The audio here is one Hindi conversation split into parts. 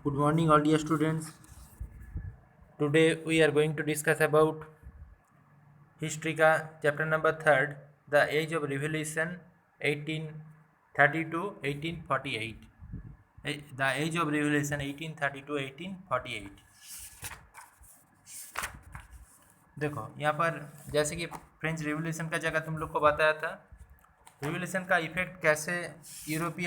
Good morning, all dear students. Today we are going to discuss about history का chapter number third, the age of revolution 1830 to 1848. The age of revolution 1830 to 1848. देखो यहाँ पर जैसे कि फ्रेंच रिवोल्यूशन का जगह तुम लोग को बताया था, रिवोल्यूशन का इफेक्ट कैसे यूरोप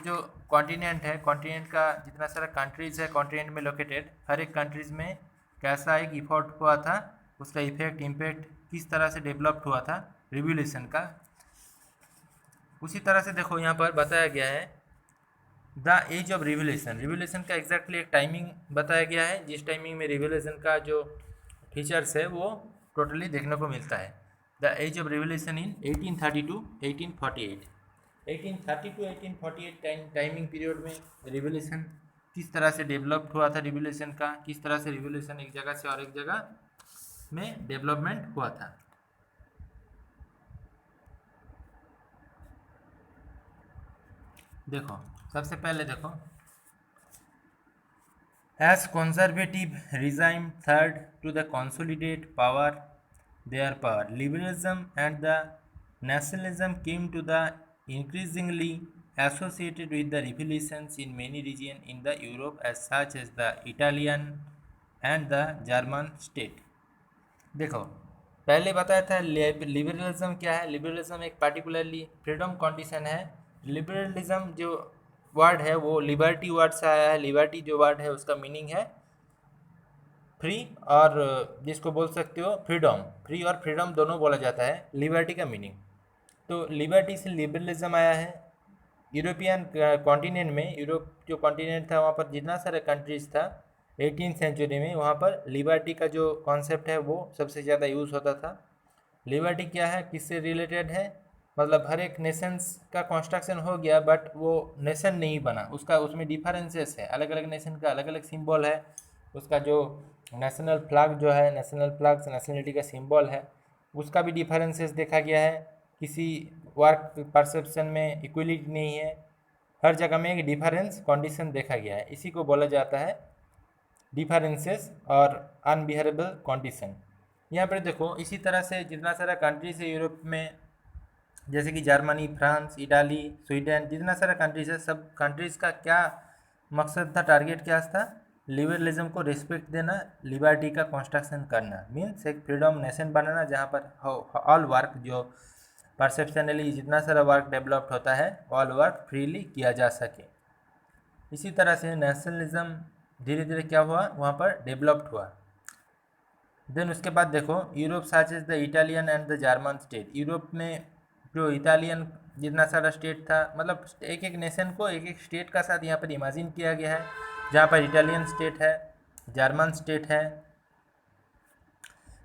जो कॉन्टिनेंट है, कॉन्टिनेंट का जितना सारा कंट्रीज है कॉन्टिनेंट में लोकेटेड, हर एक कंट्रीज में कैसा एक इफोर्ट हुआ था, उसका इफेक्ट इम्पैक्ट किस तरह से डेवलप हुआ था रिवोल्यूशन का। उसी तरह से देखो यहाँ पर बताया गया है the age of revolution. Revolution का एग्जैक्टली एक टाइमिंग बताया गया है, जिस टाइमिंग में रिवोल्यूशन का जो फीचर्स है वो टोटली देखने को मिलता है। The age of revolution in 1830 to 1848। 1830 to 1848 timing period में रिवोल्यूशन किस तरह से डेवलप हुआ था, रिवोल्यूशन का किस तरह से रिवोल्यूशन एक जगह से और एक जगह में डेवलपमेंट हुआ था। देखो सबसे पहले देखो, as conservative regime third to the consolidate their power, liberalism and the nationalism came to the increasingly associated with the revolutions in many regions in the Europe as such as the Italian and the German state। देखो पहले बताया था लिबरलिज्म क्या है। लिबरलिज्म एक पार्टिकुलरली फ्रीडम कंडीशन है। लिबरलिज्म जो वर्ड है वो लिबर्टी वर्ड से आया है। लिबर्टी जो वर्ड है उसका मीनिंग है फ्री, और जिसको बोल सकते हो फ्रीडम। फ्री और फ्रीडम दोनों बोला जाता है लिबर्टी का मीनिंग। तो लिबर्टी से लिबरलिज्म आया है। यूरोपियन कॉन्टिनेंट में, यूरोप जो कॉन्टिनेंट था वहाँ पर जितना सारे कंट्रीज था 18th सेंचुरी में, वहाँ पर लिबर्टी का जो कॉन्सेप्ट है वो सबसे ज़्यादा यूज़ होता था। लिबर्टी क्या है, किससे रिलेटेड है, मतलब हर एक नेशंस का कंस्ट्रक्शन हो गया बट वो नेशन नहीं बना, उसका उसमें डिफरेंसेस है। अलग अलग नेशन का अलग अलग सिंबल है। उसका जो नेशनल फ्लैग जो है, नेशनल फ्लैग नेशनलिटी का सिंबल है, उसका भी डिफरेंसेस देखा गया है। किसी वर्क परसेप्शन में इक्वलिटी नहीं है, हर जगह में एक डिफरेंस कंडीशन देखा गया है। इसी को बोला जाता है डिफरेंसेस और अनबिहेरेबल कंडीशन। यहाँ पर देखो इसी तरह से जितना सारा कंट्रीज है यूरोप में, जैसे कि जर्मनी, फ्रांस, इटाली, स्वीडन, जितना सारा कंट्रीज है, सब कंट्रीज़ का क्या मकसद था, टारगेट क्या था, लिबरलिज्म को रिस्पेक्ट देना, लिबर्टी का कंस्ट्रक्शन करना, मीन्स एक फ्रीडम नेशन बनाना जहाँ पर ऑल वर्क जो परसेप्शनली जितना सारा वर्क डेवलप्ड होता है ऑल वर्क फ्रीली किया जा सके। इसी तरह से नेशनलिज्म धीरे धीरे क्या हुआ, वहाँ पर डेवलप्ड हुआ। देन उसके बाद देखो Europe such as the Italian and the German state. Europe में जो इटालियन जितना सारा स्टेट था, मतलब एक एक नेशन को एक एक स्टेट का साथ यहाँ पर इमेजिन किया गया है, जहाँ पर इटालियन स्टेट है, जर्मन स्टेट है,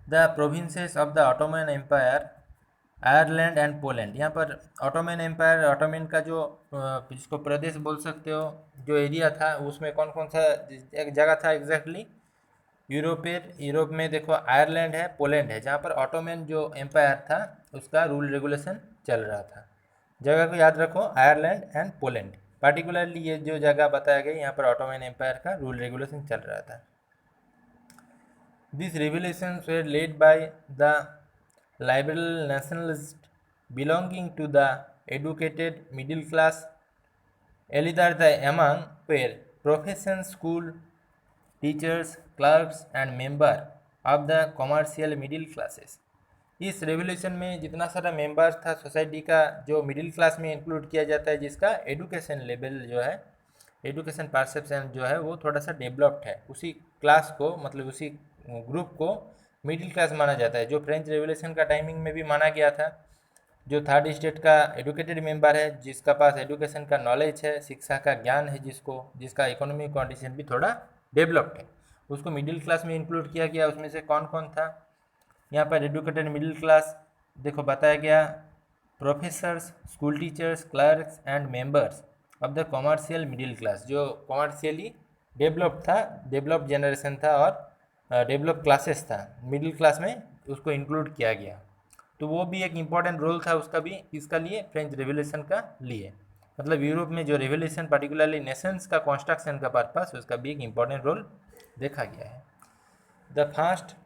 the provinces of the Ottoman Empire, Ireland and Poland. यहाँ पर ऑटोमन एम्पायर, ऑटोमन का जो जिसको प्रदेश बोल सकते हो, जो एरिया था उसमें कौन कौन सा एक जगह था एग्जैक्टली यूरोप में देखो आयरलैंड है, पोलैंड है, जहाँ पर ऑटोमन जो एम्पायर था उसका रूल रेगुलेशन चल रहा था। जगह को याद रखो, आयरलैंड एंड पोलैंड, पार्टिकुलरली ये जो जगह बताया गया यहाँ पर ऑटोमन एम्पायर का रूल रेगुलेशन चल रहा था। These revolutions were led by the liberal nationalists belonging to the educated middle class, either the among were profession school teachers, clerks and member of the commercial middle classes। इस रेवोल्यूशन में जितना सारा मेंबर्स था सोसाइटी का, जो मिडिल क्लास में इंक्लूड किया जाता है, जिसका एडुकेशन लेवल जो है, एडुकेशन परसेप्शन जो है वो थोड़ा सा डेवलप्ड है, उसी क्लास को, मतलब उसी ग्रुप को मिडिल क्लास माना जाता है, जो फ्रेंच रेवोल्यूशन का टाइमिंग में भी माना गया था। जो थर्ड स्टेट का एडुकेटेड मेंबर है, जिसका पास एडुकेशन का नॉलेज है, शिक्षा का ज्ञान है, जिसका इकोनॉमिक कंडीशन भी थोड़ा डेवलप्ड है, उसको मिडिल क्लास में इंक्लूड किया गया। उसमें से कौन कौन था यहाँ पर एडुकेटेड मिडिल क्लास, देखो बताया गया professors, school teachers, clerks and members of the commercial middle class. जो कॉमर्शियली डेवलप्ड था, डेवलप्ड जनरेशन था और डेवलप क्लासेस था, मिडिल क्लास में उसको इंक्लूड किया गया। तो वो भी एक इम्पॉर्टेंट रोल था उसका भी, इसका लिए फ्रेंच रेवोल्यूशन का लिए। मतलब यूरोप में जो रिवोल्यूशन पर्टिकुलरली नेशंस का कंस्ट्रक्शन का पर्पस, उसका भी एक इम्पॉर्टेंट रोल देखा गया है। The first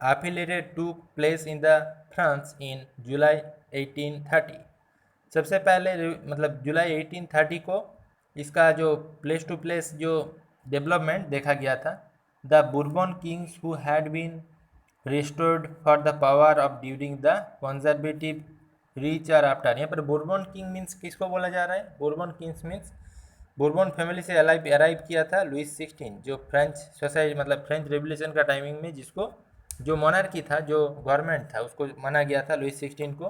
affiliated took place in the France in July 1830। सबसे पहले मतलब जुलाई 1830 को इसका जो प्लेस टू प्लेस जो डेवलपमेंट देखा गया था। The Bourbon kings who had been restored for the power of during the conservative reach or after। यहाँ पर बुर्बन किंग मीन्स किसको बोला जा रहा है? Bhurban Kings means Bhurban family से अराइव किया था लुइस 16, जो फ्रेंच सोसाइटी मतलब फ्रेंच रेवोल्यूशन का टाइमिंग में जिसको जो मोनार्की था, जो गवर्नमेंट था, उसको माना गया था लुइस 16 को।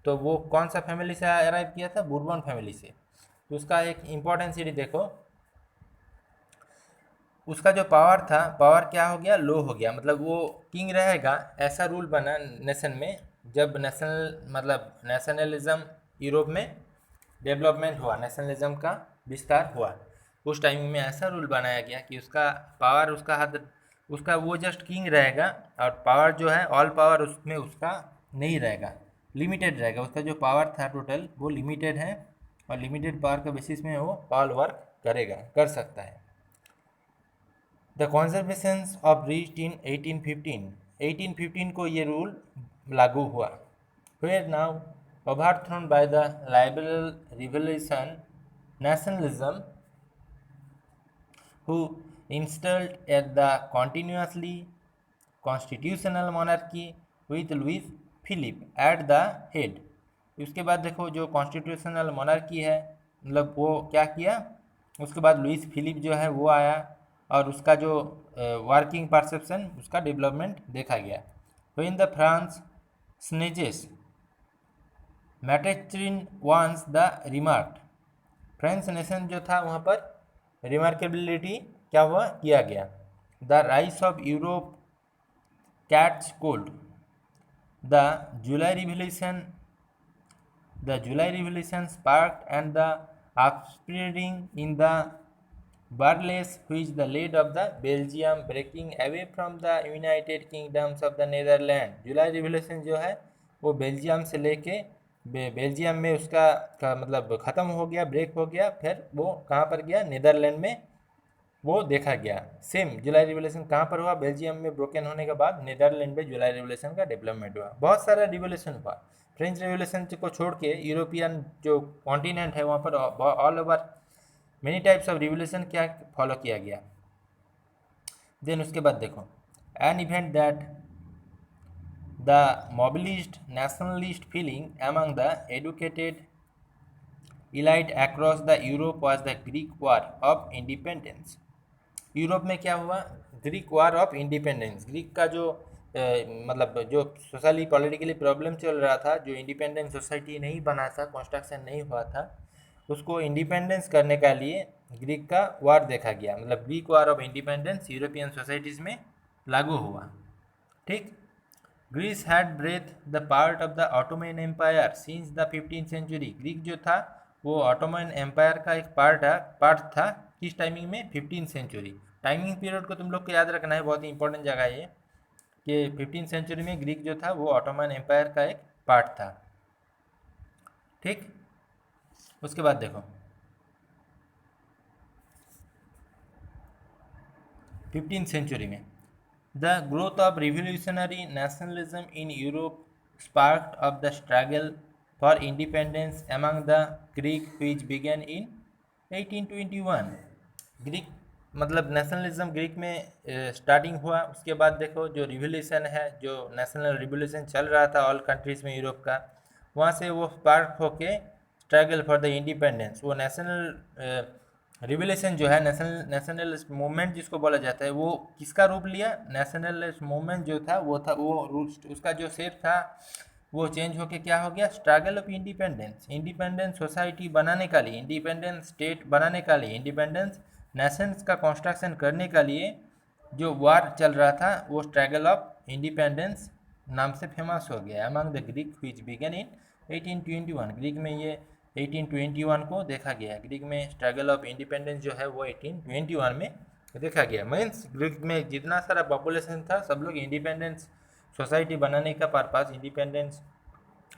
तो वो कौन सा फैमिली से अराइव किया था? बुर्बन फैमिली से। तो उसका एक इम्पॉर्टेंट सीरीज देखो, उसका जो पावर था, पावर क्या हो गया? लो हो गया। मतलब वो किंग रहेगा ऐसा रूल बना नेशन में जब नेशनलिज्म यूरोप में डेवलपमेंट हुआ, नेशनलिज्म का विस्तार हुआ, उस टाइम में ऐसा रूल बनाया गया कि उसका पावर, उसका हद, उसका वो जस्ट किंग रहेगा और पावर जो है ऑल पावर उसमें उसका नहीं रहेगा, लिमिटेड रहेगा। उसका जो पावर था टोटल वो लिमिटेड है और लिमिटेड पावर के बेसिस में वो ऑल वर्क करेगा, कर सकता है। The conservations of reached in 1815। 1815 को ये रूल लागू हुआ। Were now overthrown by the liberal revolution nationalism who installed at the continuously constitutional monarchy with Louis Philippe at the head। उसके बाद देखो जो कॉन्स्टिट्यूशनल मोनार्की है, मतलब वो क्या किया, उसके बाद लुइस फिलिप जो है वो आया और उसका जो वर्किंग परसेप्शन, उसका डेवलपमेंट देखा गया। व्हेन द फ्रांस स्नेजेस मैटेचरिन वांस द रिमार्क। फ्रेंच नेशन जो था वहाँ पर रिमार्केबिलिटी क्या हुआ, किया गया। The rice of Europe cats cold. The July revolution sparked and the upspreading in the Barles which the lead of the Belgium breaking away from the United Kingdoms of the Netherlands। July revolution जो है वो बेल्जियम से लेके बेल्जियम में उसका मतलब ख़त्म हो गया, ब्रेक हो गया, फिर वो कहाँ पर गया? नीदरलैंड में वो देखा गया। सेम जुलाई रिवोल्यूशन कहाँ पर हुआ? बेल्जियम में ब्रोकन होने के बाद नीदरलैंड में जुलाई रिवोल्यूशन का डेवलपमेंट हुआ। बहुत सारा रिवोल्यूशन हुआ। फ्रेंच रिवोल्यूशन को छोड़ के यूरोपियन जो कॉन्टिनेंट है वहाँ पर all over many types of revolution क्या फॉलो किया गया। देन उसके बाद देखो, an event that the mobilised nationalist feeling among the educated elite across the Europe was the Greek War of Independence। Europe में क्या हुआ? Greek war of independence. Greek का जो मतलब जो सोशली पॉलिटिकली प्रॉब्लम चल रहा था, जो इंडिपेंडेंट सोसाइटी नहीं बना था, कॉन्स्ट्रक्शन नहीं हुआ था, उसको इंडिपेंडेंस करने का लिए ग्रीक का वार देखा गया। मतलब Greek war of independence European societies में लागू हुआ। ठीक। Greece had breath the part of the Ottoman empire since the 15th century. Greek जो था वो ऑटोमन एम्पायर का एक पार्ट था। किस टाइमिंग में? 15th century. टाइमिंग पीरियड को तुम लोग को याद रखना है, बहुत ही इंपॉर्टेंट जगह है ये, कि 15th सेंचुरी में ग्रीक जो था वो ऑटोमन एम्पायर का एक पार्ट था। ठीक। उसके बाद देखो 15th सेंचुरी में the growth of revolutionary nationalism in Europe sparked of the struggle for independence among the Greek which began in 1821। Greek मतलब नेशनलिज्म ग्रीक में स्टार्टिंग हुआ। उसके बाद देखो जो रिवोल्यूशन है, जो नेशनल रिवोल्यूशन चल रहा था ऑल कंट्रीज़ में यूरोप का, वहाँ से वो स्पार्क होके स्ट्रगल फॉर द इंडिपेंडेंस, वो नेशनल रिवोल्यूशन जो है, नेशनल मूवमेंट जिसको बोला जाता है, वो किसका रूप लिया? नेशनल मूवमेंट जो था वो उसका जो शेप था वो चेंज होके क्या हो गया? Struggle of independence. Independence society बनाने का लिए, इंडिपेंडेंस स्टेट बनाने का लिए, इंडिपेंडेंस नेशंस का कंस्ट्रक्शन करने का लिए जो वार चल रहा था वो स्ट्रगल ऑफ इंडिपेंडेंस नाम से फेमस हो गया। Among the Greek which began in 1821। Greek में ये 1821 को देखा गया। ग्रीक में स्ट्रगल ऑफ इंडिपेंडेंस जो है वो 1821 में देखा गया। मीन्स ग्रीक में जितना सारा पॉपुलेशन था सब लोग इंडिपेंडेंस सोसाइटी बनाने का पर्पस, इंडिपेंडेंस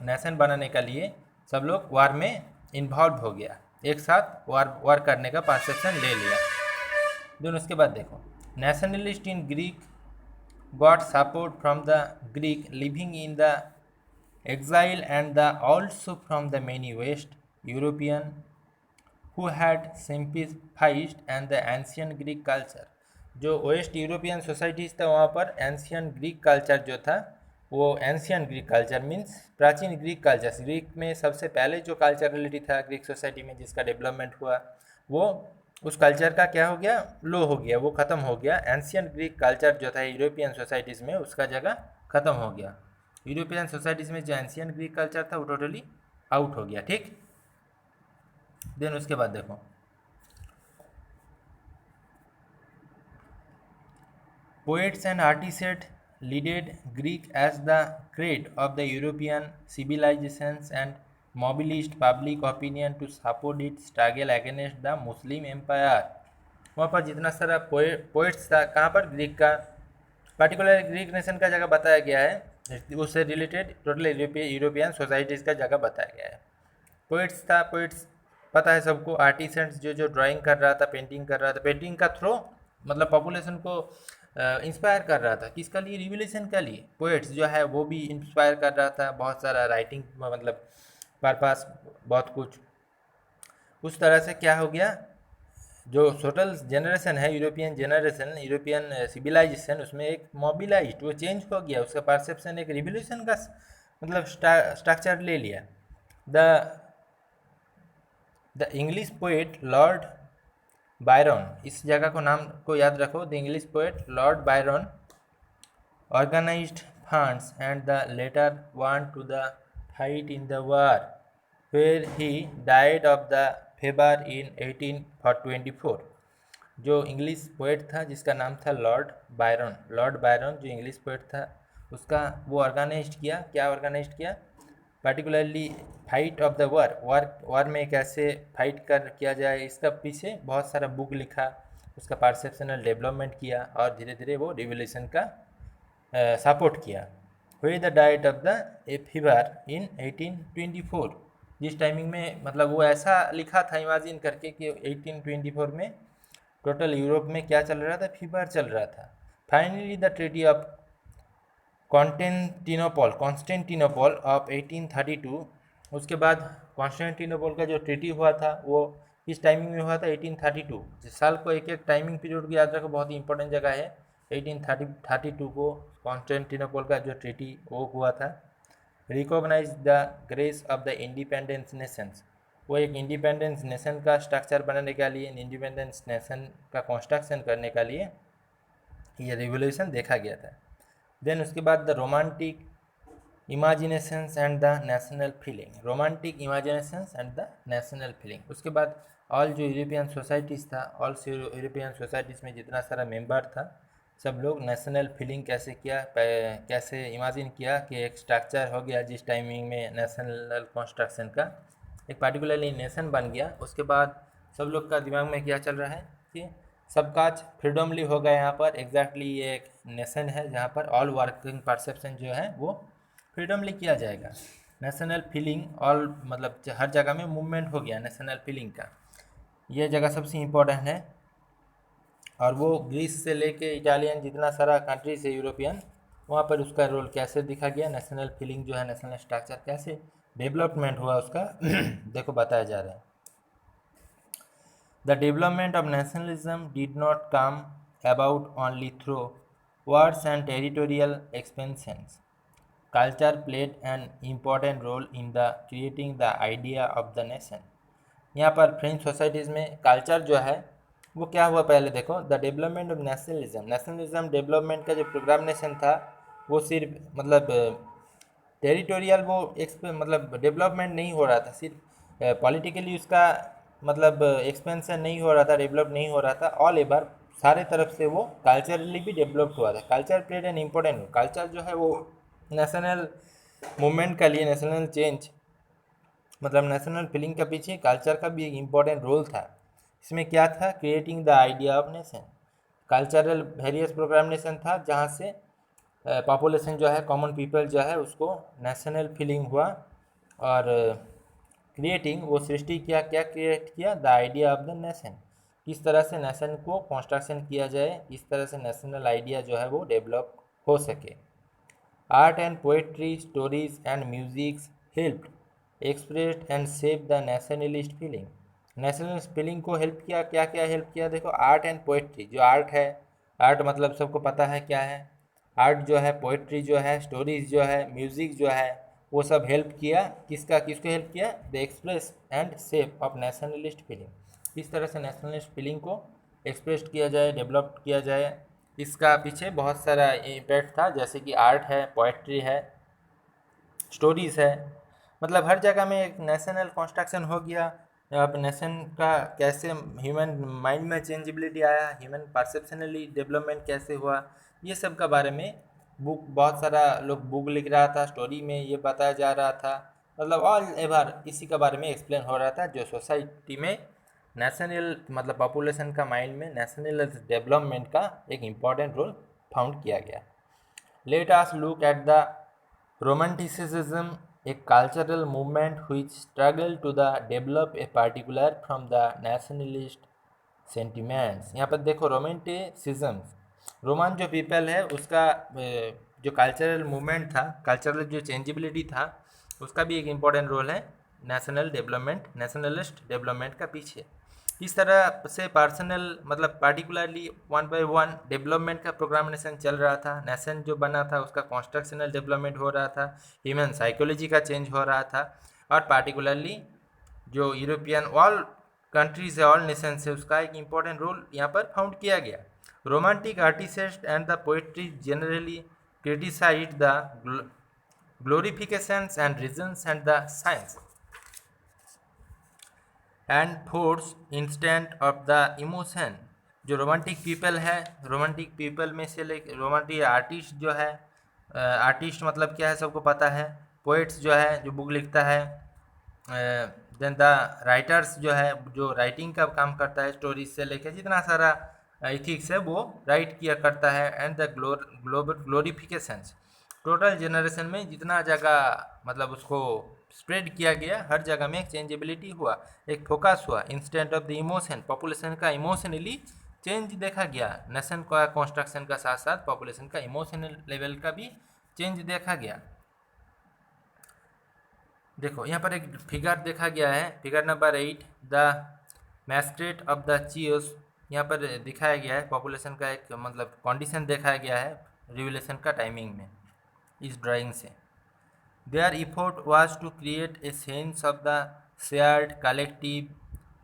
नेशन बनाने का लिए सब लोग वार में इन्वॉल्व हो गया, एक साथ वार करने का परसेप्शन ले लिया। देन उसके बाद देखो, nationalist in Greek got support from the Greek living in the exile and the also from the many West European who had sympathized and the ancient Greek culture। जो वेस्ट यूरोपियन सोसाइटीज़ था वहाँ पर एंशियन ग्रीक कल्चर जो था, वो एंशियन ग्रीक कल्चर मीन्स प्राचीन ग्रीक कल्चर, ग्रीक में सबसे पहले जो कल्चरलिटी था ग्रीक सोसाइटी में जिसका डेवलपमेंट हुआ, वो उस कल्चर का क्या हो गया, लो हो गया, वो ख़त्म हो गया। एंशियन ग्रीक कल्चर जो था यूरोपियन सोसाइटीज़ में उसका जगह ख़त्म हो गया। यूरोपियन सोसाइटीज़ में जो एंशियन ग्रीक कल्चर था वो टोटली आउट हो गया। ठीक, देन उसके बाद देखो, poets and artists leaded Greek as the creed of the European civilizations and mobilized public opinion to support its struggle against the Muslim Empire। वहाँ पर जितना सारा पोइट्स था, कहाँ पर, ग्रीक का, पर्टिकुलर ग्रीक नेशन का जगह बताया गया है, उससे रिलेटेड टोटल यूरोपियन सोसाइटीज़ का जगह बताया गया है। पोइट्स था, पोइट्स पता है सबको, आर्टिसेंट्स जो ड्राइंग कर रहा था, पेंटिंग कर रहा था, पेंटिंग का थ्रो मतलब पॉपुलेशन को इंस्पायर कर रहा था, किसका लिए, रिवोल्यूशन के लिए। पोइट्स जो है वो भी इंस्पायर कर रहा था, बहुत सारा राइटिंग मतलब पर्पस बहुत कुछ। उस तरह से क्या हो गया, जो टोटल जनरेशन है, यूरोपियन जनरेशन, यूरोपियन सिविलाइजेशन, उसमें एक मोबिलाइज्ड, वो चेंज हो गया, उसका परसेप्शन एक रिवोल्यूशन का मतलब स्ट्रक्चर ले लिया। The English poet Lord Byron, इस जगह को नाम को याद रखो, the English poet Lord Byron organized funds and the later went to the fight in the war where he died of the fever in 1824। जो इंग्लिश पोएट था जिसका नाम था लॉर्ड बायरन जो इंग्लिश पोएट था, उसका वो ऑर्गेनाइज किया, क्या ऑर्गेनाइज किया, particularly fight of the war में कैसे फाइट कर किया जाए, इसका पीछे बहुत सारा बुक लिखा, उसका परसेप्शनल डेवलपमेंट किया और धीरे धीरे वो रिवोल्यूशन का सपोर्ट किया। हुई the diet of the A fever in 1824, जिस टाइमिंग में मतलब वो ऐसा लिखा था इमेजिन करके कि 1824 में टोटल यूरोप में क्या चल रहा था, फीवर चल रहा था। Finally the treaty of Constantinople of 1832, उसके बाद कॉन्स्टेंटिनोपल का जो ट्रीटी हुआ था वो इस टाइमिंग में हुआ था 1832। जिस साल को एक एक टाइमिंग पीरियड को याद रखो, बहुत ही इंपॉर्टेंट जगह है। 1832 को कॉन्स्टेंटिनोपल का जो ट्रीटी वो हुआ था। Recognise the Greece of the independence nations, वो एक इंडिपेंडेंस नेशन का स्ट्रक्चर बनाने के लिए, इंडिपेंडेंस नेशन का कंस्ट्रक्शन करने के लिए ये रिवोल्यूशन देखा गया था। देन उसके बाद the romantic imaginations and the national feeling, romantic imaginations and the national feeling. उसके बाद ऑल जो यूरोपियन सोसाइटीज़ था, ऑल यूरोपियन सोसाइटीज़ में जितना सारा मेंबर था, सब लोग नेशनल फीलिंग कैसे किया, कैसे इमेजिन किया कि एक स्ट्रक्चर हो गया जिस टाइमिंग में नेशनल कंस्ट्रक्शन का एक पर्टिकुलरली नेशन बन गया। उसके बाद सब लोग का दिमाग में क्या चल रहा है कि सबका फ्रीडमली हो गया, यहाँ पर एग्जैक्टली ये एक नेशन है जहाँ पर ऑल वर्किंग परसेप्शन जो है वो फ्रीडमली किया जाएगा। नेशनल फीलिंग ऑल मतलब हर जगह में मूवमेंट हो गया नेशनल फीलिंग का, ये जगह सबसे इम्पोर्टेंट है। और वो ग्रीस से लेके इटालियन जितना सारा कंट्रीज है यूरोपियन, वहाँ पर उसका रोल कैसे दिखा गया, नेशनल फीलिंग जो है, नेशनल स्ट्रक्चर कैसे डेवलपमेंट हुआ उसका देखो बताया जा रहा है। The development of nationalism did not come about only through wars and territorial expansions। Culture played an important role in the creating the idea of the nation। यहाँ पर फ्रेंच सोसाइटीज़ में कल्चर जो है वो क्या हुआ, पहले देखो, the development of nationalism development का जो प्रोग्रामेशन था वो सिर्फ मतलब टेरिटोरियल वो मतलब डेवलपमेंट नहीं हो रहा था, सिर्फ पॉलिटिकली उसका मतलब एक्सपेंशन नहीं हो रहा था, डेवलप नहीं हो रहा था, ऑल एवर सारे तरफ से वो कल्चरली भी डेवलप हुआ था। Culture played an important role, culture जो है वो नेशनल मूवमेंट के लिए, नेशनल चेंज मतलब नेशनल फीलिंग के पीछे कल्चर का भी एक इम्पोर्टेंट रोल था। इसमें क्या था, creating the idea of nation, cultural various programmation था जहाँ से पॉपुलेशन जो है, कॉमन पीपल जो है, उसको नेशनल फीलिंग हुआ और क्रिएटिंग, वो सृष्टि किया, क्या क्रिएट किया, the idea of the nation, किस तरह से नेशन को कंस्ट्रक्शन किया जाए, किस तरह से नेशनल आइडिया जो है वो डेवलप हो सके। Art and poetry, stories and musics helped express and shape the nationalist feeling. Nationalist feeling को हेल्प किया, क्या क्या हेल्प किया, देखो आर्ट एंड पोएट्री, जो आर्ट है, आर्ट मतलब सबको पता है क्या है, आर्ट जो है, पोएट्री जो है, स्टोरीज जो है, म्यूजिक जो है, वो सब हेल्प किया, किसका, किसको हेल्प किया, the express and shape of nationalist feeling, किस तरह से नेशनलिस्ट फीलिंग को एक्सप्रेस किया जाए, डेवलप किया जाए। इसका पीछे बहुत सारा इम्पैक्ट था, जैसे कि आर्ट है, पोएट्री है, स्टोरीज है, मतलब हर जगह में एक नेशनल कंस्ट्रक्शन हो गया। अब नेशन का कैसे ह्यूमन माइंड में चेंजेबिलिटी आया, ह्यूमन परसेप्शनली डेवलपमेंट कैसे हुआ, ये सब का बारे में बुक, बहुत सारा लोग बुक लिख रहा था, स्टोरी में ये बताया जा रहा था, मतलब ऑल एवर इसी के बारे में एक्सप्लेन हो रहा था, जो सोसाइटी में नेशनल मतलब पॉपुलेशन का माइंड में नेशनल डेवलपमेंट का एक इम्पॉर्टेंट रोल फाउंड किया गया। Let us look at the Romanticism, a cultural movement which struggled to the develop a particular from the nationalist sentiments। यहाँ पर देखो रोमांटिसिज्म, रोमान जो पीपल है उसका जो कल्चरल मूवमेंट था, कल्चरल जो चेंजेबिलिटी था, उसका भी एक इम्पॉर्टेंट रोल है नेशनल डेवलपमेंट, नेशनलिस्ट डेवलपमेंट का पीछे। इस तरह से पर्सनल मतलब particularly one by one development का प्रोग्रामेशन चल रहा था, नेशन जो बना था उसका कॉन्स्ट्रक्शनल डेवलपमेंट हो रहा था, ह्यूमन साइकोलॉजी का चेंज हो रहा था, और पार्टिकुलरली जो यूरोपियन ऑल कंट्रीज है, ऑल नेशन है, उसका एक इम्पॉर्टेंट रोल यहाँ पर फाउंड किया गया। Romantic artist and the poetry generally criticise the glorifications and reasons and the science and force instant of the emotion. जो रोमांटिक पीपल है, रोमांटिक पीपल में से ले रोमांटिक आर्टिस्ट जो है, आर्टिस्ट मतलब क्या है सबको पता है, पोइट्स जो है जो बुक लिखता है, देन द राइटर्स जो है जो राइटिंग का काम करता है, स्टोरीज से लेकर जितना सारा इथिक्स है वो राइट किया करता है, एंड द ग्लोरिफिकेशंस, टोटल जनरेशन में जितना जगह मतलब उसको स्प्रेड किया गया, हर जगह में एक चेंजेबिलिटी हुआ, एक फोकस हुआ, instant of the emotion, population का इमोशनली चेंज देखा गया, नेशन का कंस्ट्रक्शन का साथ साथ पॉपुलेशन का इमोशनल लेवल का भी चेंज देखा गया। देखो यहाँ पर एक फिगर देखा गया है, figure number 8, the magistrate of the Chios, यहाँ पर दिखाया गया है पॉपुलेशन का एक मतलब कंडीशन दिखाया गया है रिवोल्यूशन का टाइमिंग में इस ड्राइंग से। Their effort was to create a sense of the shared collective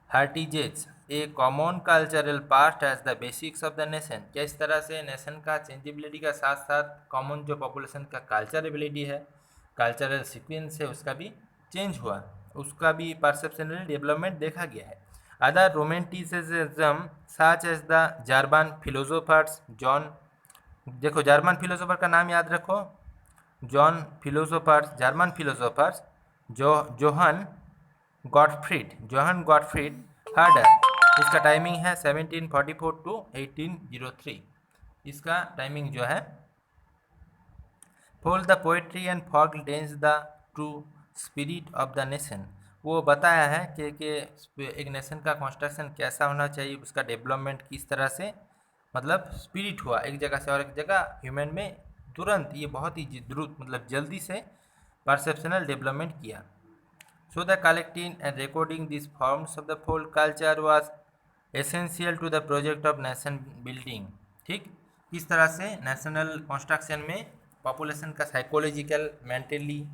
heritage, a common cultural past as the basics of the nation। क्या इस तरह से नेशन का चेंजेबिलिटी का साथ साथ कॉमन जो पॉपुलेशन का कल्चरेबिलिटी है, कल्चरल सीक्वेंस है, उसका भी चेंज हुआ, उसका भी परसेप्शनल डेवलपमेंट देखा गया है। Other romanticism such as the German philosophers John, देखो जर्मन फिलोसोफर का नाम याद रखो, German philosophers Johann Gottfried Herder, इसका टाइमिंग है 1744 टू 1803, इसका टाइमिंग जो है। फोल the poetry and fog dense the true spirit of the nation, वो बताया है कि एक नेशन का कंस्ट्रक्शन कैसा होना चाहिए, उसका डेवलपमेंट किस तरह से मतलब स्पिरिट हुआ एक जगह से और एक जगह, ह्यूमन में तुरंत ये बहुत ही द्रुत मतलब जल्दी से परसेप्शनल डेवलपमेंट किया। So the collecting and recording this forms of the folk culture was essential to the project of nation building. ठीक, इस तरह से नेशनल कंस्ट्रक्शन में पॉपुलेशन का साइकोलॉजिकल मेंटली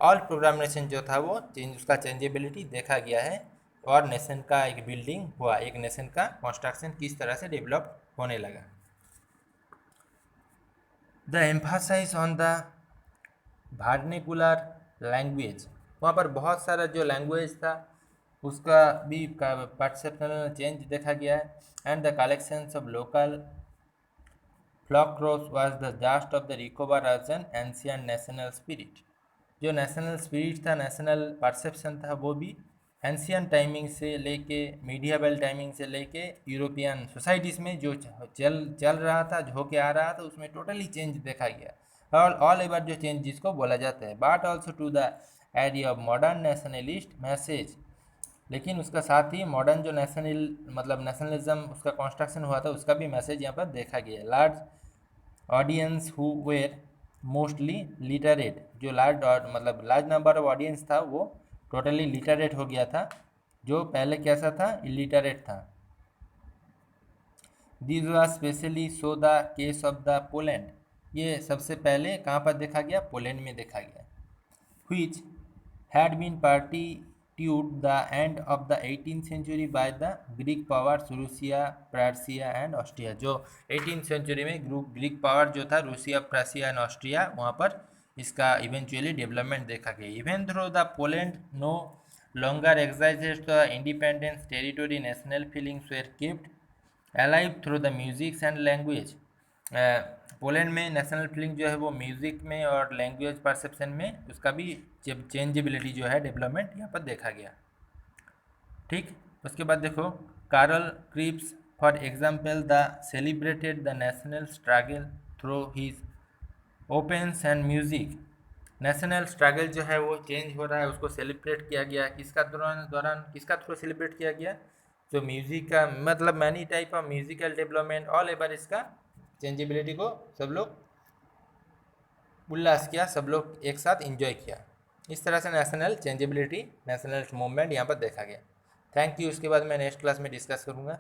ऑल प्रोग्रामेशन जो था वो चेंज, उसका चेंजेबिलिटी देखा गया है, और नेशन का एक बिल्डिंग हुआ, एक नेशन का कंस्ट्रक्शन किस तरह से डेवलप होने लगा। The emphasise on the vernacular language, वहाँ पर बहुत सारा जो लैंग्वेज था उसका भी परसेप्शनल चेंज देखा गया है, and the collections of local folklores was the just of the recover as an ancient national spirit. जो नेशनल स्पिरिट था, नेशनल परसेप्शन था, वो भी एंशियंट टाइमिंग से लेके मीडियाबल टाइमिंग से लेके यूरोपियन सोसाइटीज़ में जो चल रहा था, जो होके आ रहा था, उसमें टोटली चेंज देखा गया, और ऑल एवर जो चेंज जिसको बोला जाता है, but also to the aid of modern nationalist message. लेकिन उसका साथ ही मॉडर्न जो नेशनलिज्म उसका कंस्ट्रक्शन हुआ था उसका भी मैसेज यहाँ पर देखा गया। Large audience who were mostly literate, जो लार्ज नंबर ऑफ ऑडियंस था वो टोटली लिटरेट हो गया था, जो पहले कैसा था, इलिटरेट था। This was specially so the case of the Poland, ये सबसे पहले कहाँ पर देखा गया, पोलैंड में देखा गया। which had been party-tued the end of the 18th century by the Greek powers Russia, Prussia and Austria। जो 18th century में ग्रीक पावर जो था रूसिया, प्रसिया एंड ऑस्ट्रिया, वहाँ पर इसका इवेंचुअली डेवलपमेंट देखा गया। Even through the Poland no longer exercised the independence territory, national feelings were kept alive through the music and language। Poland में नेशनल फीलिंग जो है वो म्यूज़िक में और लैंग्वेज परसेप्शन में उसका भी चेंजेबिलिटी जो है डेवलपमेंट यहाँ पर देखा गया। ठीक, उसके बाद देखो Karl Crips for example the celebrated the national struggle through his operas and music. National struggle जो है वो चेंज हो रहा है, उसको सेलिब्रेट किया गया, किसका दौरान किसका थ्रू सेलिब्रेट किया गया, जो म्यूज़िक का many type of musical development all ever इसका चेंजेबिलिटी को सब लोग उल्लास किया, सब लोग एक साथ एंजॉय किया। इस तरह से नेशनल चेंजेबिलिटी, नेशनल मूवमेंट यहाँ पर देखा गया। Thank you. उसके बाद मैं नेक्स्ट क्लास में डिस्कस करूँगा।